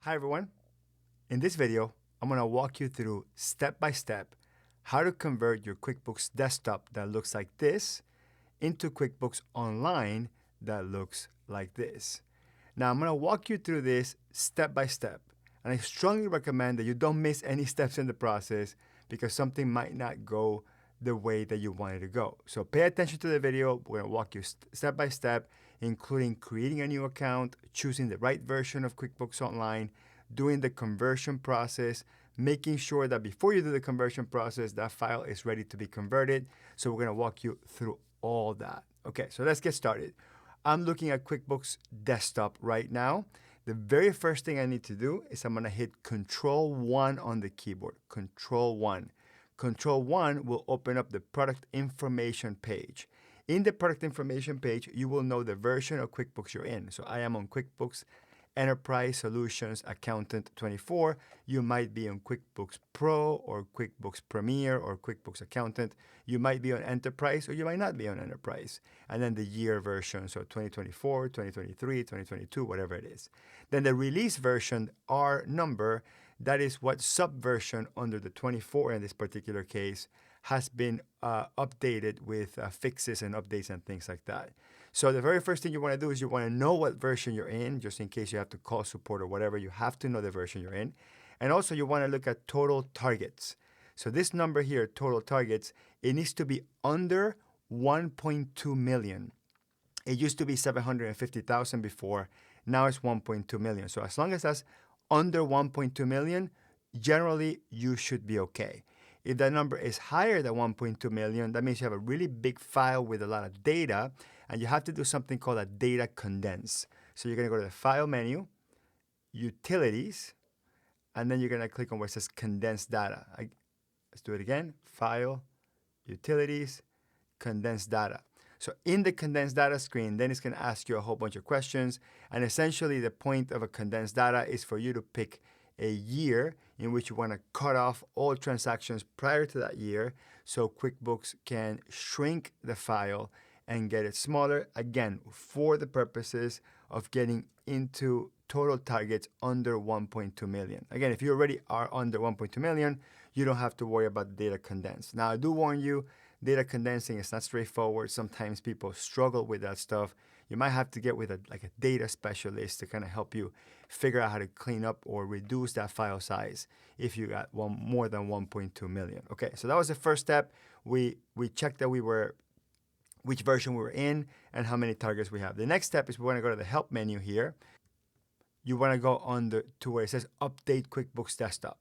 Hi everyone. In this video, I'm going to walk you through step by step how to convert your QuickBooks Desktop that looks like this into QuickBooks Online that looks like this. Now I'm going to walk you through this step by step, and I strongly recommend that you don't miss any steps in the process because something might not go the way that you want it to go. So pay attention to the video. We're going to walk you step by step, including creating a new account, choosing the right version of QuickBooks Online, doing the conversion process, making sure that before you do the conversion process, that file is ready to be converted. So we're going to walk you through all that. Okay, so let's get started. I'm looking at QuickBooks Desktop right now. The very first thing I need to do is I'm going to hit Control-1 on the keyboard. Control-1. Control-1 will open up the product information page. In the product information page, you will know the version of QuickBooks you're in. So I am on QuickBooks Enterprise Solutions Accountant 24. You might be on QuickBooks Pro or QuickBooks Premier or QuickBooks Accountant. You might be on Enterprise or you might not be on Enterprise. And then the year version, so 2024, 2023, 2022, whatever it is. Then the release version, R number, that is what subversion under the 24 in this particular case has been updated with fixes and updates and things like that. So the very first thing you want to do is you want to know what version you're in, just in case you have to call support or whatever. You have to know the version you're in. And also you want to look at total targets. So this number here, total targets, it needs to be under 1.2 million. It used to be 750,000 before. Now it's 1.2 million. So as long as that's under 1.2 million, generally you should be okay. If that number is higher than 1.2 million, that means you have a really big file with a lot of data, and you have to do something called a data condense. So you're going to go to the File menu, Utilities, and then you're going to click on where it says Condense Data. Let's do it again. File, Utilities, Condense Data. So in the condensed data screen, then it's going to ask you a whole bunch of questions. And essentially the point of a condensed data is for you to pick a year in which you want to cut off all transactions prior to that year so QuickBooks can shrink the file and get it smaller, again, for the purposes of getting into total targets under 1.2 million. Again, if you already are under 1.2 million, you don't have to worry about the data condense. Now, I do warn you, data condensing is not straightforward. Sometimes people struggle with that stuff. You might have to get with a data specialist to kind of help you figure out how to clean up or reduce that file size if you got more than 1.2 million. Okay, so that was the first step. We checked that which version we were in and how many targets we have. The next step is we want to go to the Help menu here. You want to go to where it says Update QuickBooks Desktop.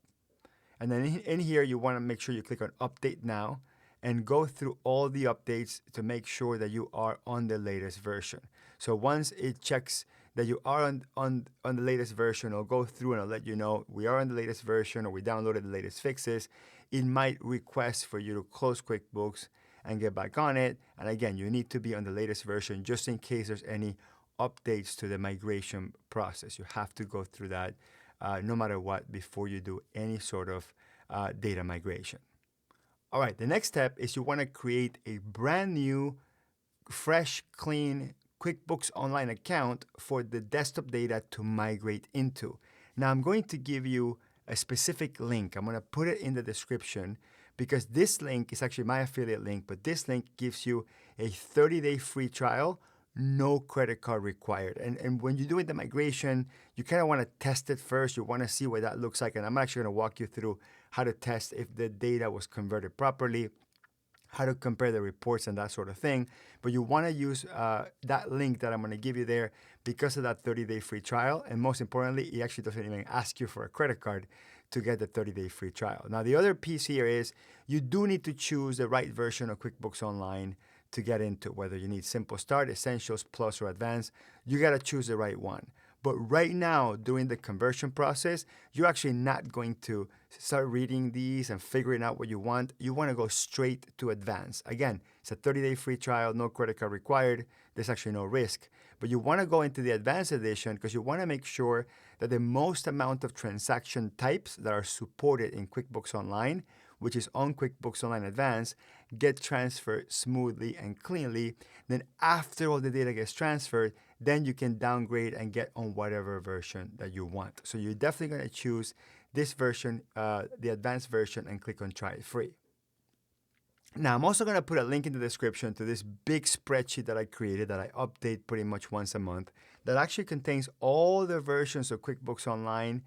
And then in here, you want to make sure you click on Update Now and go through all the updates to make sure that you are on the latest version. So once it checks that you are on the latest version, it'll go through and it'll let you know we are on the latest version or we downloaded the latest fixes. It might request for you to close QuickBooks and get back on it. And again, you need to be on the latest version just in case there's any updates to the migration process. You have to go through that no matter what before you do any sort of data migration. All right, the next step is you want to create a brand new, fresh, clean QuickBooks Online account for the desktop data to migrate into. Now, I'm going to give you a specific link. I'm going to put it in the description because this link is actually my affiliate link, but this link gives you a 30-day free trial, no credit card required. And when you're doing the migration, you kind of want to test it first. You want to see what that looks like. And I'm actually going to walk you through how to test if the data was converted properly, how to compare the reports and that sort of thing. But you want to use that link that I'm going to give you there because of that 30-day free trial. And most importantly, it actually doesn't even ask you for a credit card to get the 30-day free trial. Now, the other piece here is you do need to choose the right version of QuickBooks Online to get into, whether you need Simple Start, Essentials, Plus, or Advanced. You got to choose the right one. But right now, during the conversion process, you're actually not going to start reading these and figuring out what you want. You want to go straight to Advanced. Again, it's a 30-day free trial, no credit card required. There's actually no risk. But you want to go into the Advanced edition because you want to make sure that the most amount of transaction types that are supported in QuickBooks Online which is on QuickBooks Online Advanced, get transferred smoothly and cleanly. Then after all the data gets transferred, then you can downgrade and get on whatever version that you want. So you're definitely going to choose this version, the advanced version, and click on try it free. Now, I'm also going to put a link in the description to this big spreadsheet that I created that I update pretty much once a month that actually contains all the versions of QuickBooks Online,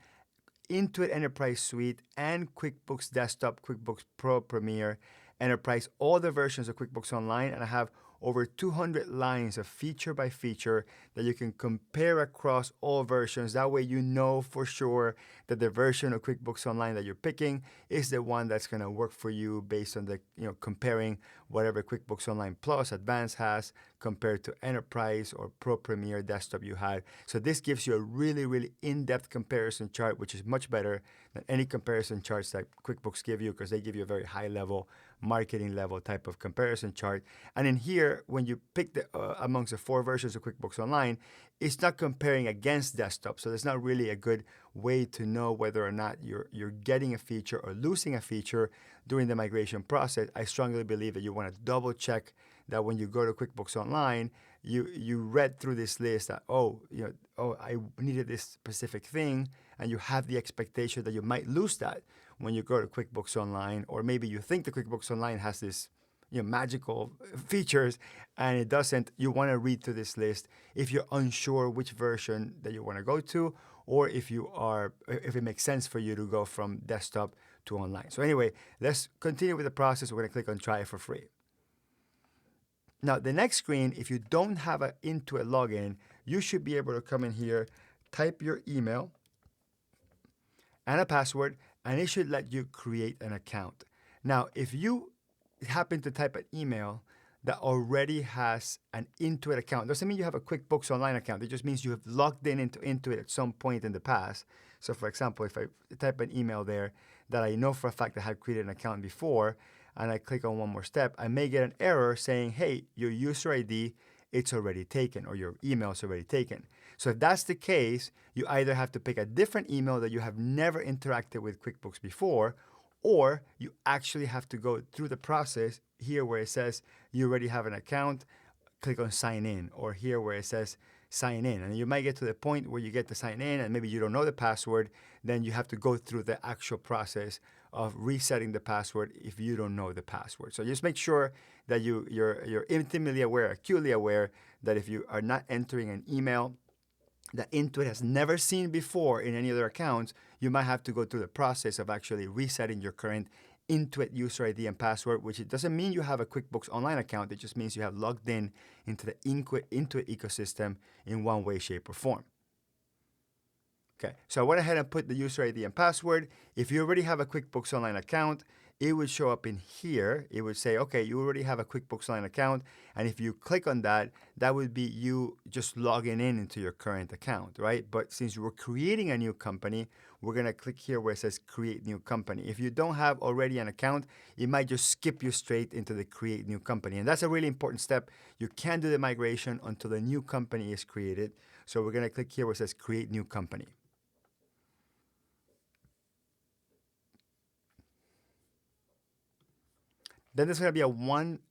Intuit Enterprise Suite, and QuickBooks Desktop, QuickBooks Pro, Premier, Enterprise, all the versions of QuickBooks Online, and I have over 200 lines of feature by feature that you can compare across all versions. That way you know for sure that the version of QuickBooks Online that you're picking is the one that's going to work for you based on the, comparing whatever QuickBooks Online Plus Advanced has compared to Enterprise or Pro Premier Desktop you had. So this gives you a really, really in-depth comparison chart, which is much better than any comparison charts that QuickBooks give you, because they give you a very high level, marketing level type of comparison chart. And in here, when you pick the amongst the 4 versions of QuickBooks Online, it's not comparing against desktop. So there's not really a good way to know whether or not you're getting a feature or losing a feature during the migration process. I strongly believe that you want to double check that when you go to QuickBooks Online, you read through this list that, I needed this specific thing, and you have the expectation that you might lose that when you go to QuickBooks Online, or maybe you think the QuickBooks Online has this magical features and it doesn't. You want to read through this list if you're unsure which version that you want to go to, or if it makes sense for you to go from desktop to online. So anyway, let's continue with the process. We're going to click on try it for free. Now, the next screen, if you don't have an Intuit login, you should be able to come in here, type your email and a password, and it should let you create an account. Now, if you happen to type an email that already has an Intuit account, doesn't mean you have a QuickBooks Online account. It just means you have logged in into Intuit at some point in the past. So for example, if I type an email there that I know for a fact I had created an account before, and I click on one more step, I may get an error saying, hey, your user ID, it's already taken, or your email is already taken. So if that's the case, you either have to pick a different email that you have never interacted with QuickBooks before, or you actually have to go through the process here where it says you already have an account, click on sign in, or here where it says sign in. And you might get to the point where you get to sign in and maybe you don't know the password, then you have to go through the actual process of resetting the password if you don't know the password. So just make sure that you're intimately aware, acutely aware that if you are not entering an email that Intuit has never seen before in any other accounts, you might have to go through the process of actually resetting your current Intuit user ID and password, which it doesn't mean you have a QuickBooks Online account. It just means you have logged in into the Intuit ecosystem in one way, shape, or form. Okay, so I went ahead and put the user ID and password. If you already have a QuickBooks Online account, it would show up in here. It would say, okay, you already have a QuickBooks Online account. And if you click on that, that would be you just logging in into your current account, right? But since we're creating a new company, we're going to click here where it says create new company. If you don't have already an account, it might just skip you straight into the create new company. And that's a really important step. You can't do the migration until the new company is created. So we're going to click here where it says create new company. Then there's going to be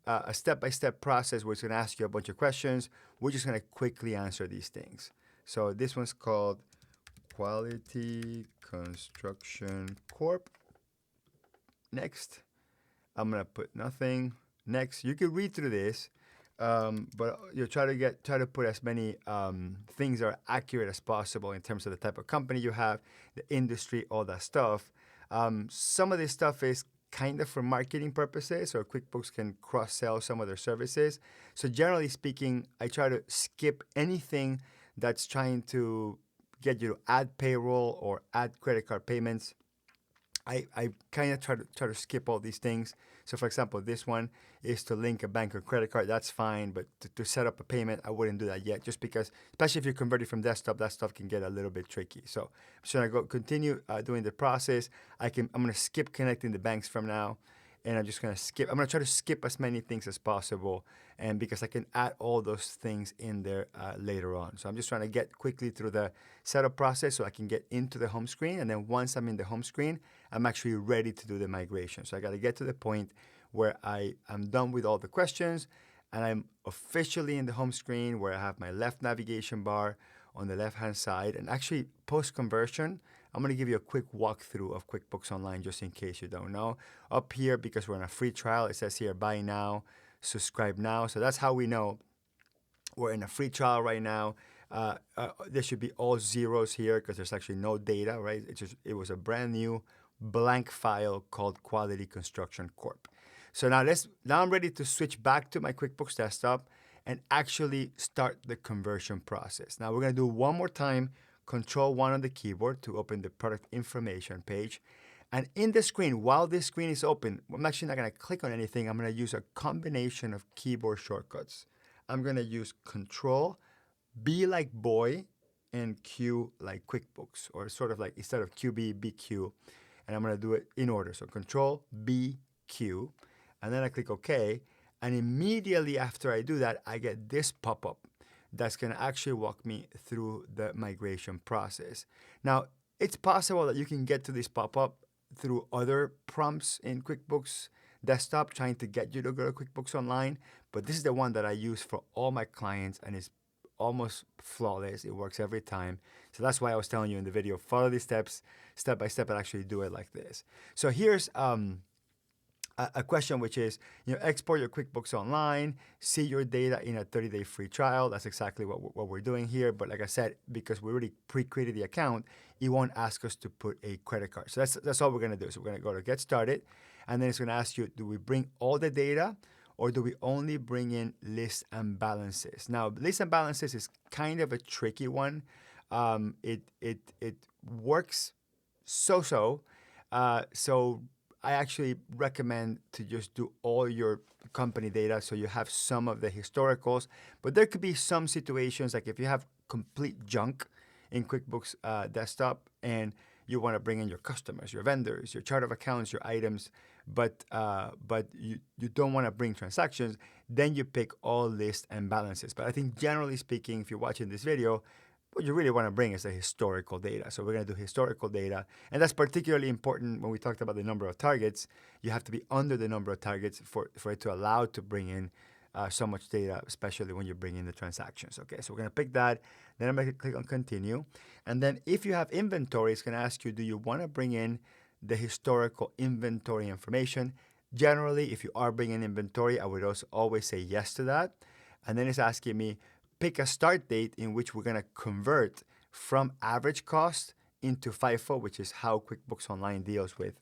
a step-by-step process where it's going to ask you a bunch of questions. We're just going to quickly answer these things. So this one's called Quality Construction Corp. Next. I'm going to put nothing. Next. You can read through this, but you try to put as many things that are accurate as possible in terms of the type of company you have, the industry, all that stuff. Some of this stuff is kind of for marketing purposes, or QuickBooks can cross-sell some of their services. So generally speaking, I try to skip anything that's trying to get you to add payroll or add credit card payments. I kind of try to skip all these things. So for example, this one is to link a bank or credit card. That's fine, but to set up a payment, I wouldn't do that yet, just because, especially if you're converting from desktop, that stuff can get a little bit tricky. So I'm just gonna continue doing the process. I'm gonna skip connecting the banks from now. and I'm just going to skip. I'm going to try to skip as many things as possible, and because I can add all those things in there later on. So I'm just trying to get quickly through the setup process so I can get into the home screen, and then once I'm in the home screen, I'm actually ready to do the migration. So I got to get to the point where I am done with all the questions, and I'm officially in the home screen where I have my left navigation bar on the left-hand side. And actually, post-conversion, I'm going to give you a quick walkthrough of QuickBooks Online just in case you don't know. Up here, because we're on a free trial, it says here, buy now, subscribe now. So that's how we know we're in a free trial right now. There should be all zeros here because there's actually no data, right? It was a brand new blank file called Quality Construction Corp. So now I'm ready to switch back to my QuickBooks Desktop and actually start the conversion process. Now we're going to do one more time, Control-1 on the keyboard to open the product information page. And in the screen, while this screen is open, I'm actually not going to click on anything. I'm going to use a combination of keyboard shortcuts. I'm going to use Control, B like boy, and Q like QuickBooks, or sort of like instead of QB, BQ. And I'm going to do it in order. So Control, B, Q, and then I click OK. And immediately after I do that, I get this pop-up that's going to actually walk me through the migration process. Now, it's possible that you can get to this pop-up through other prompts in QuickBooks Desktop trying to get you to go to QuickBooks Online, but this is the one that I use for all my clients, and it's almost flawless. It works every time. So that's why I was telling you in the video, follow these steps, step by step, and actually do it like this. So here's a question, which is, export your QuickBooks Online, see your data in a 30-day free trial. That's exactly what we're doing here. But like I said, because we already pre-created the account, it won't ask us to put a credit card. So that's all we're going to do. So we're going to go to Get Started, and then it's going to ask you, do we bring all the data, or do we only bring in lists and balances? Now, lists and balances is kind of a tricky one. It works so-so. So I actually recommend to just do all your company data so you have some of the historicals. But there could be some situations, like if you have complete junk in QuickBooks Desktop and you want to bring in your customers, your vendors, your chart of accounts, your items, but you don't want to bring transactions, then you pick all lists and balances. But I think generally speaking, if you're watching this video, what you really want to bring is the historical data. So we're going to do historical data. And that's particularly important when we talked about the number of targets. You have to be under the number of targets for it to allow to bring in so much data, especially when you bring in the transactions. Okay, so we're going to pick that. Then I'm going to click on Continue. And then if you have inventory, it's going to ask you, do you want to bring in the historical inventory information? Generally, if you are bringing inventory, I would also always say yes to that. And then it's asking me, pick a start date in which we're going to convert from average cost into FIFO, which is how QuickBooks Online deals with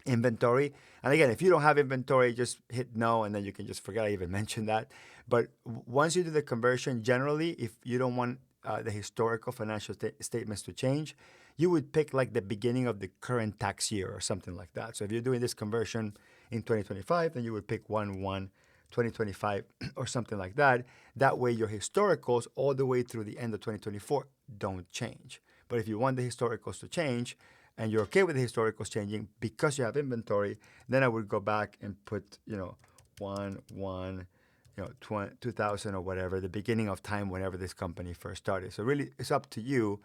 inventory. And again, if you don't have inventory, just hit no, and then you can just forget I even mentioned that. But once you do the conversion, generally, if you don't want the historical financial statements to change, you would pick like the beginning of the current tax year or something like that. So if you're doing this conversion in 2025, then you would pick 1/1/2025 or something like that. That way your historicals all the way through the end of 2024 don't change. But if you want the historicals to change and you're okay with the historicals changing because you have inventory, then I would go back and put, 2000 or whatever, the beginning of time whenever this company first started. So really it's up to you.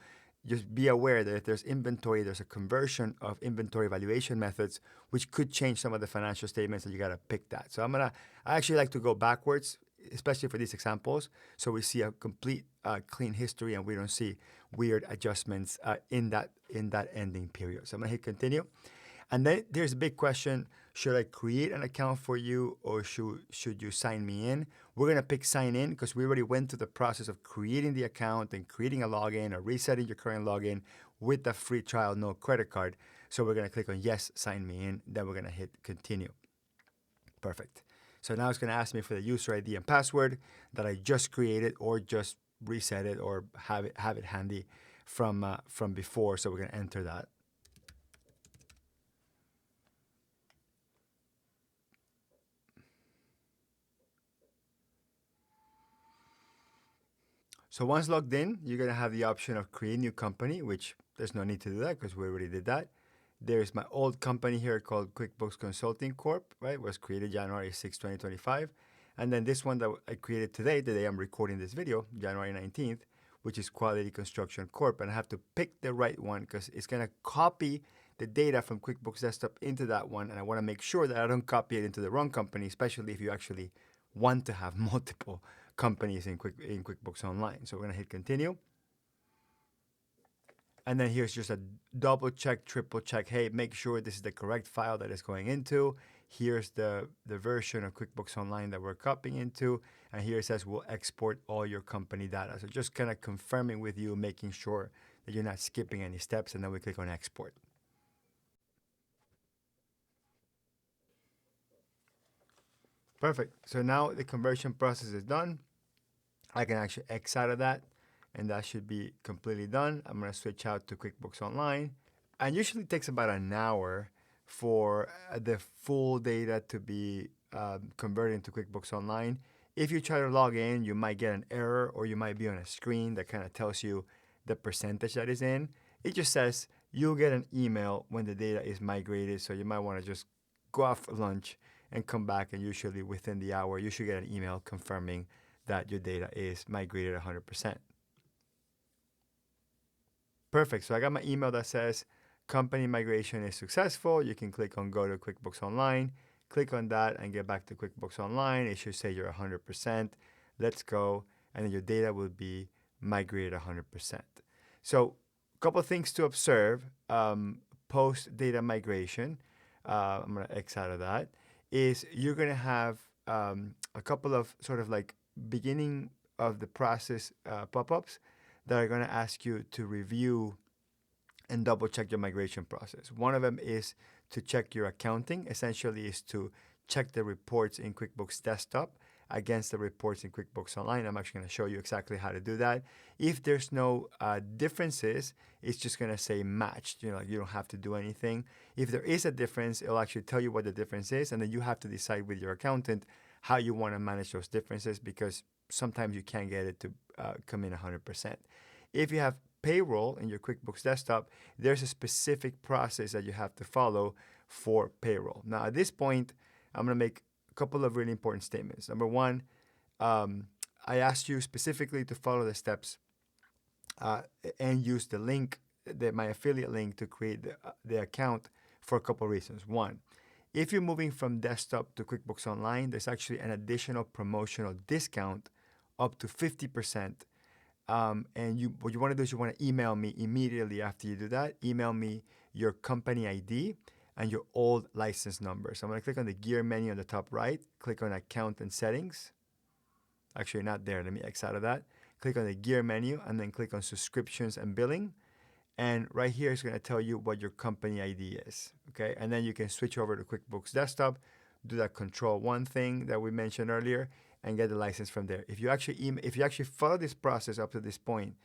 Just be aware that if there's inventory, there's a conversion of inventory valuation methods, which could change some of the financial statements, and you got to pick that. So I actually like to go backwards, especially for these examples, so we see a complete clean history and we don't see weird adjustments in that ending period. So I'm going to hit Continue. And then there's a big question, should I create an account for you or should you sign me in? We're going to pick sign in because we already went through the process of creating the account and creating a login or resetting your current login with the free trial, no credit card. So we're going to click on yes, sign me in. Then we're going to hit Continue. Perfect. So now it's going to ask me for the user ID and password that I just created or just reset it or have it handy from before. So we're going to enter that. So once logged in, you're going to have the option of create new company, which there's no need to do that because we already did that. There's my old company here called QuickBooks Consulting Corp, right? It was created January 6, 2025. And then this one that I created today, the day I'm recording this video, January 19th, which is Quality Construction Corp. And I have to pick the right one because it's going to copy the data from QuickBooks Desktop into that one. And I want to make sure that I don't copy it into the wrong company, especially if you actually want to have multiple companies in QuickBooks Online. So we're going to hit continue. And then here's just a double check, triple check. Hey, make sure this is the correct file that it's going into. Here's the version of QuickBooks Online that we're copying into. And here it says we'll export all your company data. So just kind of confirming with you, making sure that you're not skipping any steps. And then we click on export. Perfect. So now the conversion process is done. I can actually X out of that, and that should be completely done. I'm going to switch out to QuickBooks Online. And usually it takes about an hour for the full data to be converted into QuickBooks Online. If you try to log in, you might get an error, or you might be on a screen that kind of tells you the percentage that is in. It just says you'll get an email when the data is migrated, so you might want to just go out for lunch and come back, and usually within the hour, you should get an email confirming that your data is migrated 100%. Perfect. So I got my email that says company migration is successful. You can click on go to QuickBooks Online, click on that and get back to QuickBooks Online. It should say you're 100%. Let's go. And then your data will be migrated 100%. So a couple of things to observe post data migration. I'm going to X out of that. Is you're going to have a couple of sort of like beginning of the process pop-ups that are going to ask you to review and double check your migration process. One of them is to check your accounting, essentially is to check the reports in QuickBooks Desktop against the reports in QuickBooks Online. I'm actually going to show you exactly how to do that. If there's no differences, it's just going to say matched. You know, like you don't have to do anything. If there is a difference, it'll actually tell you what the difference is, and then you have to decide with your accountant how you want to manage those differences, because sometimes you can't get it to come in 100%. If you have payroll in your QuickBooks Desktop, there's a specific process that you have to follow for payroll. Now, at this point, I'm going to make a couple of really important statements. Number one, I asked you specifically to follow the steps and use the link, my affiliate link, to create the account for a couple of reasons. One, if you're moving from desktop to QuickBooks Online, there's actually an additional promotional discount up to 50%. And what you want to do is you want to email me immediately after you do that. Email me your company ID and your old license number. So I'm going to click on the gear menu on the top right, click on account and settings. Actually, not there. Let me X out of that. Click on the gear menu and then click on subscriptions and billing. And right here is going to tell you what your company ID is. Okay. And then you can switch over to QuickBooks Desktop, do that Control-1 thing that we mentioned earlier, and get the license from there. If you actually follow this process up to this point,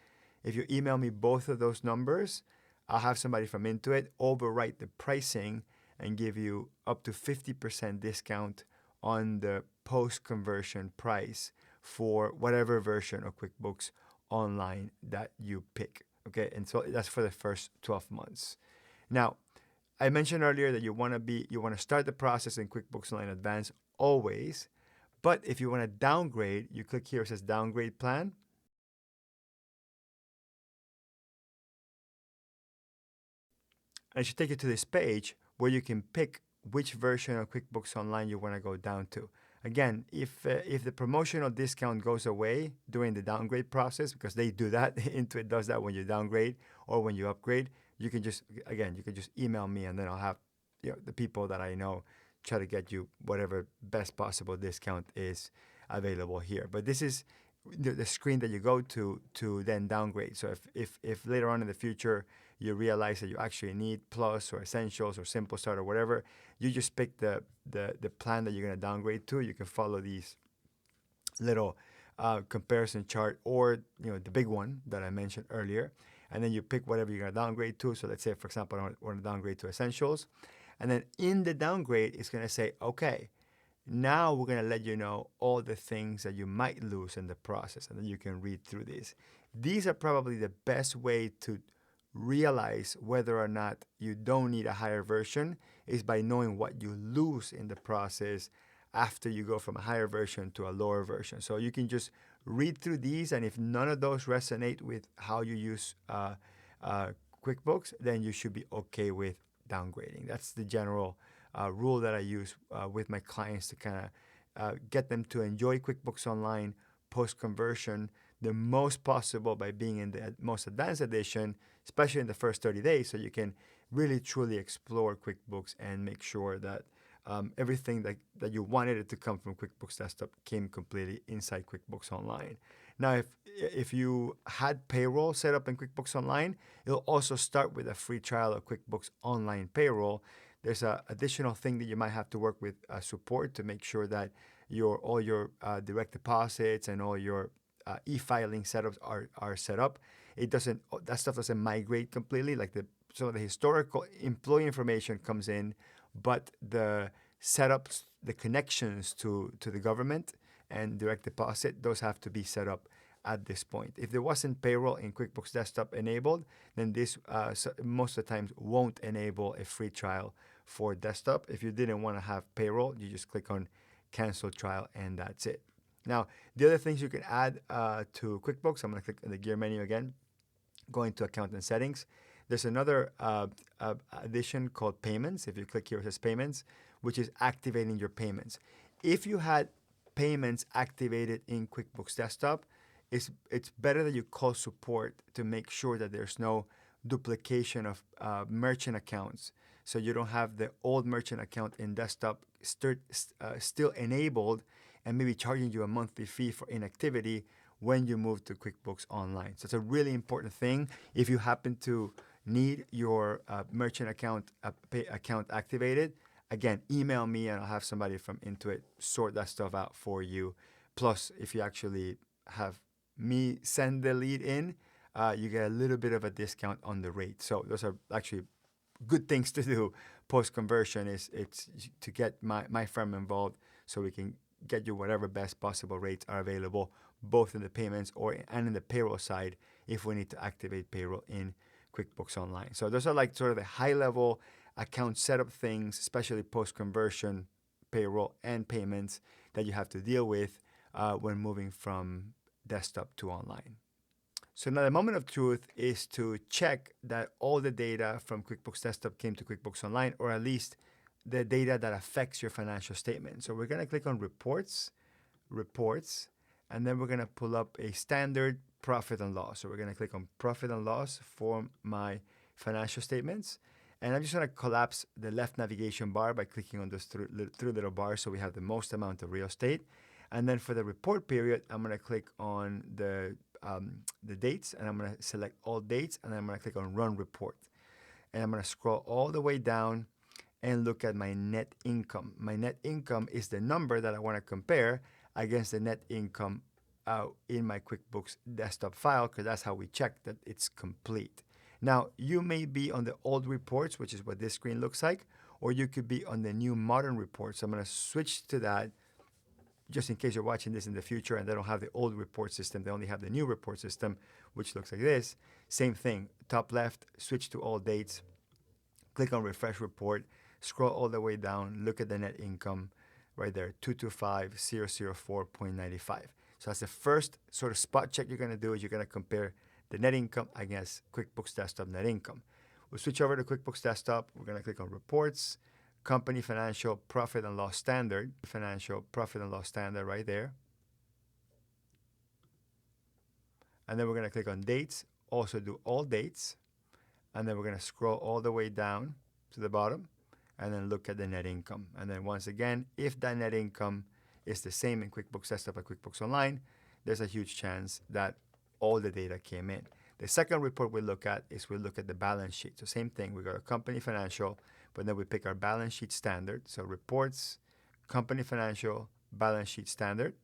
if you email me both of those numbers, I'll have somebody from Intuit overwrite the pricing and give you up to 50% discount on the post-conversion price for whatever version of QuickBooks Online that you pick. Okay, and so that's for the first 12 months. Now, I mentioned earlier that you want to start the process in QuickBooks Online Advanced always. But if you want to downgrade, you click here, it says downgrade plan. And it should take you to this page where you can pick which version of QuickBooks Online you want to go down to. Again, if the promotional discount goes away during the downgrade process, because they do that, Intuit does that when you downgrade or when you upgrade, you can just email me, and then I'll have the people that I know try to get you whatever best possible discount is available here. But this is the screen that you go to then downgrade. So if later on in the future you realize that you actually need Plus or Essentials or Simple Start or whatever, you just pick the plan that you're going to downgrade to. You can follow these little comparison chart, or the big one that I mentioned earlier, and then you pick whatever you're going to downgrade to. So let's say, for example, I want to downgrade to Essentials. And then in the downgrade, it's going to say, okay, now we're going to let you know all the things that you might lose in the process, and then you can read through these. These are probably the best way to realize whether or not you don't need a higher version is by knowing what you lose in the process after you go from a higher version to a lower version. So you can just read through these, and if none of those resonate with how you use QuickBooks, then you should be okay with downgrading. That's the general rule that I use with my clients to kind of get them to enjoy QuickBooks Online post-conversion the most possible by being in the most advanced edition, especially in the first 30 days, so you can really truly explore QuickBooks and make sure that everything that you wanted it to come from QuickBooks Desktop came completely inside QuickBooks Online. Now, if you had Payroll set up in QuickBooks Online, it'll also start with a free trial of QuickBooks Online Payroll. There's an additional thing that you might have to work with support to make sure that all your direct deposits and all your e-filing setups are set up. That stuff doesn't migrate completely. Like some of the historical employee information comes in, but the setups, the connections to the government and direct deposit, those have to be set up at this point. If there wasn't Payroll in QuickBooks Desktop enabled, then this most of the times won't enable a free trial for Desktop. If you didn't want to have Payroll, you just click on Cancel Trial and that's it. Now, the other things you can add to QuickBooks, I'm going to click on the gear menu again, go into Account and Settings. There's another addition called Payments. If you click here, it says Payments, which is activating your payments. If you had payments activated in QuickBooks Desktop, it's better that you call support to make sure that there's no duplication of merchant accounts. So you don't have the old merchant account in Desktop still enabled and maybe charging you a monthly fee for inactivity when you move to QuickBooks Online. So it's a really important thing. If you happen to need your merchant account activated, again, email me and I'll have somebody from Intuit sort that stuff out for you. Plus, if you actually have me send the lead in, you get a little bit of a discount on the rate. So those are actually good things to do post-conversion. It's to get my firm involved so we can get you whatever best possible rates are available, both in the payments and in the payroll side if we need to activate payroll in QuickBooks Online. So those are like sort of the high-level account setup things, especially post-conversion, payroll, and payments that you have to deal with when moving from Desktop to Online. So now the moment of truth is to check that all the data from QuickBooks Desktop came to QuickBooks Online, or at least the data that affects your financial statement. So we're going to click on Reports, and then we're going to pull up a standard profit and loss. So we're going to click on Profit and Loss for my financial statements. And I'm just going to collapse the left navigation bar by clicking on those three little bars so we have the most amount of real estate. And then for the report period, I'm going to click on the dates, and I'm going to select all dates, and I'm going to click on Run Report. And I'm going to scroll all the way down and look at my net income. My net income is the number that I want to compare against the net income in my QuickBooks Desktop file, because that's how we check that it's complete. Now, you may be on the old reports, which is what this screen looks like, or you could be on the new modern reports. So I'm going to switch to that just in case you're watching this in the future and they don't have the old report system. They only have the new report system, which looks like this. Same thing, top left, switch to all dates, click on Refresh Report, scroll all the way down, look at the net income right there, 225,004.95. So that's the first sort of spot check you're going to do, is you're going to compare the net income against QuickBooks Desktop net income. We'll switch over to QuickBooks Desktop. We're going to click on Reports, Company Financial Profit and Loss Standard, Financial Profit and Loss Standard right there. And then we're going to click on Dates, also do all dates. And then we're going to scroll all the way down to the bottom and then look at the net income. And then once again, if that net income is the same in QuickBooks Desktop and QuickBooks Online, there's a huge chance that all the data came in. The second report we look at is we look at the balance sheet. So same thing, we go to Company Financial, but then we pick our balance sheet standard. So Reports, Company Financial, Balance Sheet Standard.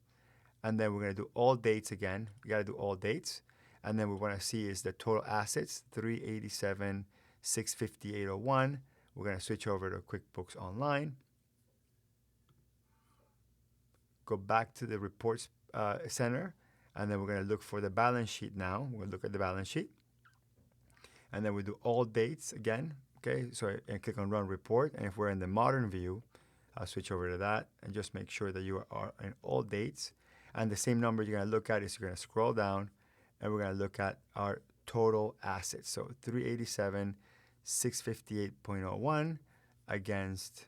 And then we're going to do all dates again. We got to do all dates. And then we want to see is the total assets, 387,658.01. We're going to switch over to QuickBooks Online. Go back to the Reports Center. And then we're going to look for the balance sheet now. We'll look at the balance sheet. and then we do all dates again. Okay, so and click on Run Report. And if we're in the modern view, I'll switch over to that and just make sure that you are in all dates. And the same number you're going to look at is you're going to scroll down, and we're going to look at our total assets. So 387, 658.01 against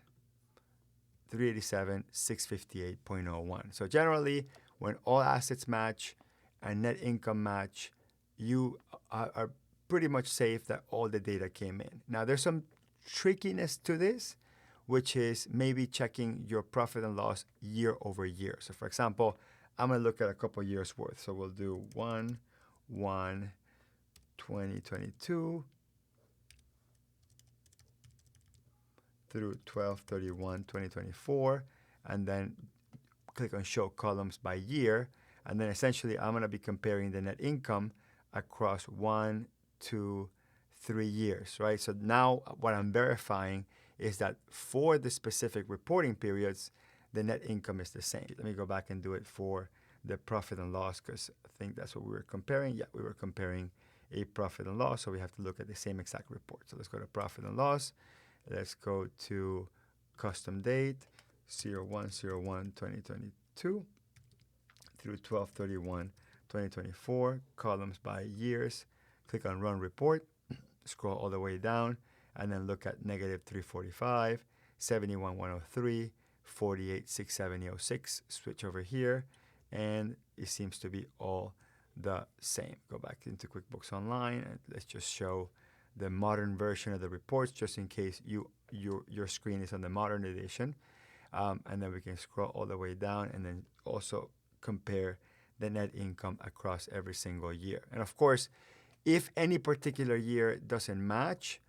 387, 658.01. So generally, when all assets match and net income match, you are pretty much safe that all the data came in. Now, there's some trickiness to this, which is maybe checking your profit and loss year over year. So for example, I'm going to look at a couple years worth. So we'll do 1/1/2022 through 12/31/2024, and then click on Show Columns by Year. And then essentially, I'm going to be comparing the net income across 1, 2, 3 years, right? So now what I'm verifying is that for the specific reporting periods, the net income is the same. Let me go back and do it for the profit and loss, because I think that's what we were comparing. Yeah, we were comparing a profit and loss, so we have to look at the same exact report. So let's go to profit and loss. Let's go to custom date 01/01/2022 through 12/31/2024, columns by years. Click on Run Report, scroll all the way down, and then look at -345, 71,103, 48,670.06. Switch over here, and it seems to be all the same. Go back into QuickBooks Online, and let's just show the modern version of the reports, just in case your screen is on the modern edition. And then we can scroll all the way down, and then also compare the net income across every single year. And of course, if any particular year doesn't match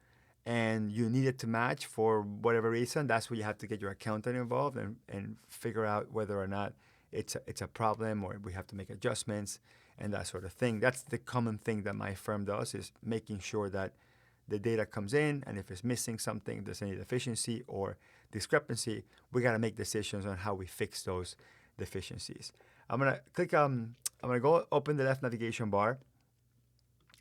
and you need it to match for whatever reason, that's where you have to get your accountant involved and figure out whether or not it's a problem or we have to make adjustments and that sort of thing. That's the common thing that my firm does, is making sure that the data comes in, and if it's missing something, there's any deficiency or discrepancy, we got to make decisions on how we fix those deficiencies. I'm going to click, I'm going to go open the left navigation bar.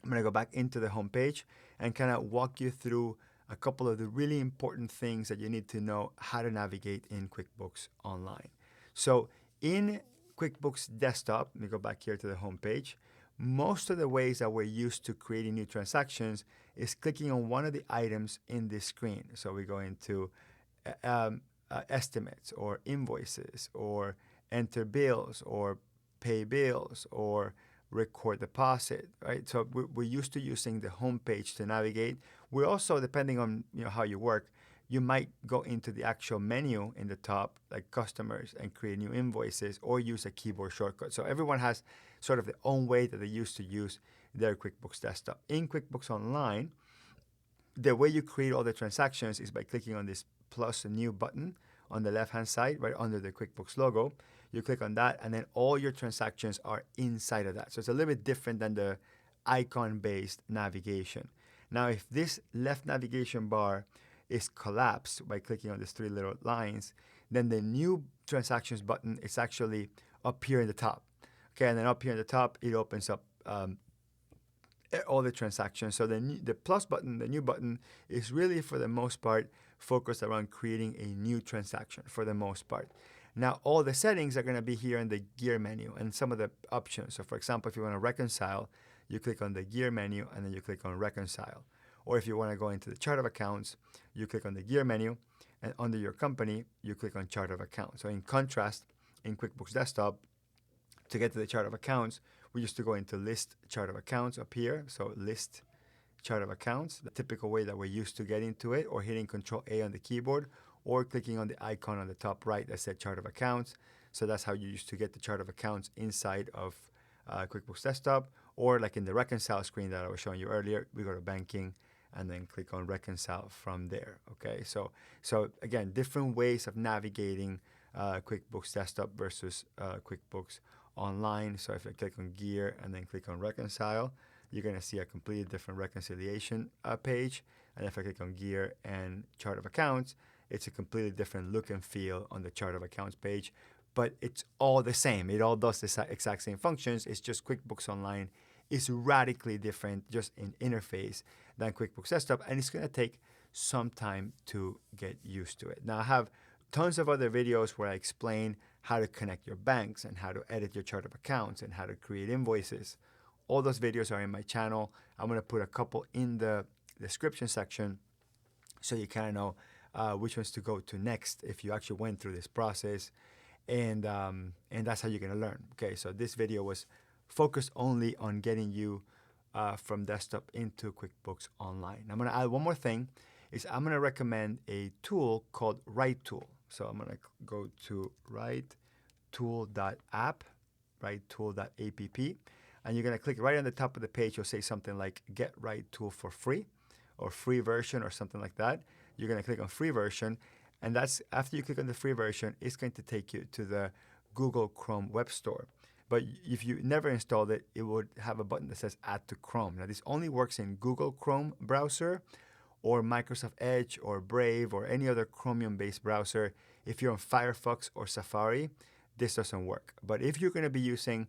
I'm going to go back into the home page and kind of walk you through a couple of the really important things that you need to know how to navigate in QuickBooks Online. So in QuickBooks Desktop, let me go back here to the home page. Most of the ways that we're used to creating new transactions is clicking on one of the items in this screen. So we go into estimates or invoices or enter bills or pay bills or record deposit, right? So we're used to using the home page to navigate. We're also, depending on how you work, you might go into the actual menu in the top, like customers, and create new invoices or use a keyboard shortcut. So everyone has sort of their own way that they used to use their QuickBooks Desktop. In QuickBooks Online, the way you create all the transactions is by clicking on this plus new button on the left-hand side, right under the QuickBooks logo. You click on that, and then all your transactions are inside of that. So it's a little bit different than the icon-based navigation. Now, if this left navigation bar is collapsed by clicking on these three little lines, then the new transactions button is actually up here in the top. Okay, and then up here in the top, it opens up all the transactions. So the plus button, the new button, is really, for the most part, focused around creating a new transaction for the most part. Now, all the settings are going to be here in the gear menu and some of the options. So for example, if you want to reconcile, you click on the gear menu and then you click on reconcile. Or if you want to go into the chart of accounts, you click on the gear menu, and under your company, you click on chart of accounts. So in contrast, in QuickBooks Desktop, to get to the chart of accounts, we used to go into list chart of accounts up here. So list chart of accounts, the typical way that we're used to getting to it, or hitting Control A on the keyboard, or clicking on the icon on the top right that said chart of accounts. So that's how you used to get the chart of accounts inside of QuickBooks Desktop. Or like in the reconcile screen that I was showing you earlier, we go to banking and then click on reconcile from there. Okay, so again, different ways of navigating QuickBooks Desktop versus QuickBooks Online. So if I click on gear and then click on reconcile, you're going to see a completely different reconciliation page. And if I click on gear and chart of accounts, it's a completely different look and feel on the chart of accounts page. But it's all the same. It all does the exact same functions. It's just QuickBooks Online is radically different just in interface than QuickBooks Desktop, and it's going to take some time to get used to it. Now, I have tons of other videos where I explain how to connect your banks and how to edit your chart of accounts and how to create invoices. All those videos are in my channel. I'm going to put a couple in the description section so you kind of know which ones to go to next if you actually went through this process. And that's how you're going to learn. Okay, so this video was focused only on getting you from desktop into QuickBooks Online. I'm going to add one more thing. I'm going to recommend a tool called RightTool. So I'm going to go to RightTool.app, RightTool.app, and you're going to click right on the top of the page. You'll say something like Get RightTool for free, or free version, or something like that. You're going to click on free version, and that's after you click on the free version, it's going to take you to the Google Chrome Web Store. But if you never installed it, it would have a button that says Add to Chrome. Now, this only works in Google Chrome browser or Microsoft Edge or Brave or any other Chromium-based browser. If you're on Firefox or Safari, this doesn't work. But if you're going to be using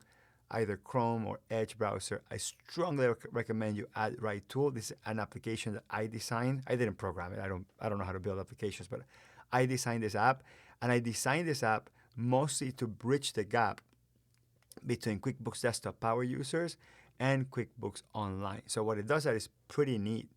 either Chrome or Edge browser, I strongly recommend you add RightTool. This is an application that I designed. I didn't program it. I don't know how to build applications, but I designed this app, and I designed this app mostly to bridge the gap between QuickBooks Desktop power users and QuickBooks Online. So what it does that is pretty neat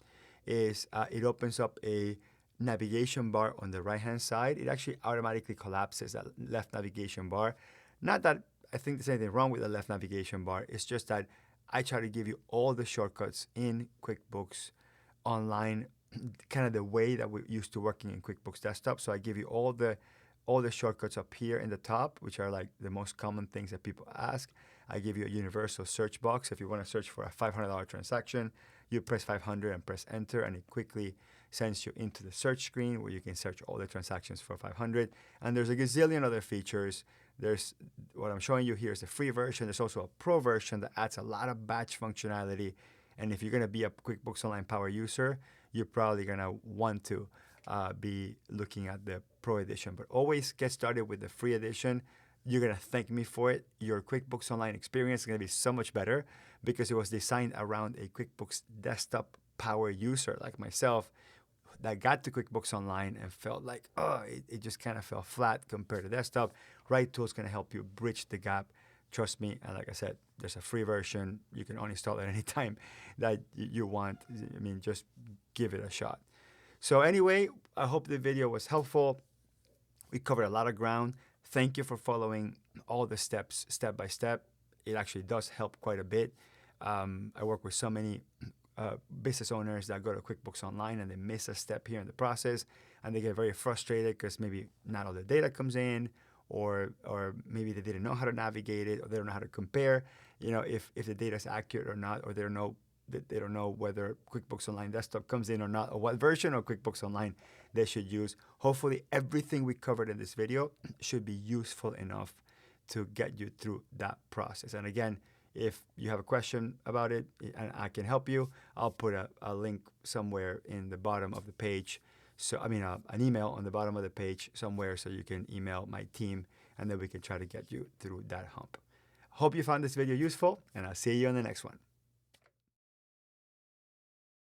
is it opens up a navigation bar on the right-hand side. It actually automatically collapses that left navigation bar. Not that I think there's anything wrong with the left navigation bar. It's just that I try to give you all the shortcuts in QuickBooks Online, kind of the way that we're used to working in QuickBooks Desktop. So I give you all the shortcuts up here in the top, which are like the most common things that people ask. I give you a universal search box. If you want to search for a $500 transaction, you press 500 and press enter, and it quickly sends you into the search screen where you can search all the transactions for 500. And there's a gazillion other features. There's what I'm showing you here is the free version. There's also a pro version that adds a lot of batch functionality. And if you're going to be a QuickBooks Online power user, you're probably going to want to be looking at the Pro Edition. But always get started with the free edition. You're going to thank me for it. Your QuickBooks Online experience is going to be so much better because it was designed around a QuickBooks Desktop power user like myself that got to QuickBooks Online and felt like, it just kind of fell flat compared to desktop. RightTool is going to help you bridge the gap. Trust me. And like I said, there's a free version. You can uninstall it anytime that you want. I mean, just give it a shot. So anyway, I hope the video was helpful. We covered a lot of ground. Thank you for following all the steps, step by step. It actually does help quite a bit. I work with so many business owners that go to QuickBooks Online and they miss a step here in the process, and they get very frustrated because maybe not all the data comes in, or maybe they didn't know how to navigate it, or they don't know how to compare, if the data is accurate or not, or they don't know whether QuickBooks Online Desktop comes in or not, or what version of QuickBooks Online they should use. Hopefully, everything we covered in this video should be useful enough to get you through that process. And again, if you have a question about it and I can help you, I'll put a link somewhere in the bottom of the page. So an email on the bottom of the page somewhere so you can email my team, and then we can try to get you through that hump. Hope you found this video useful, and I'll see you on the next one.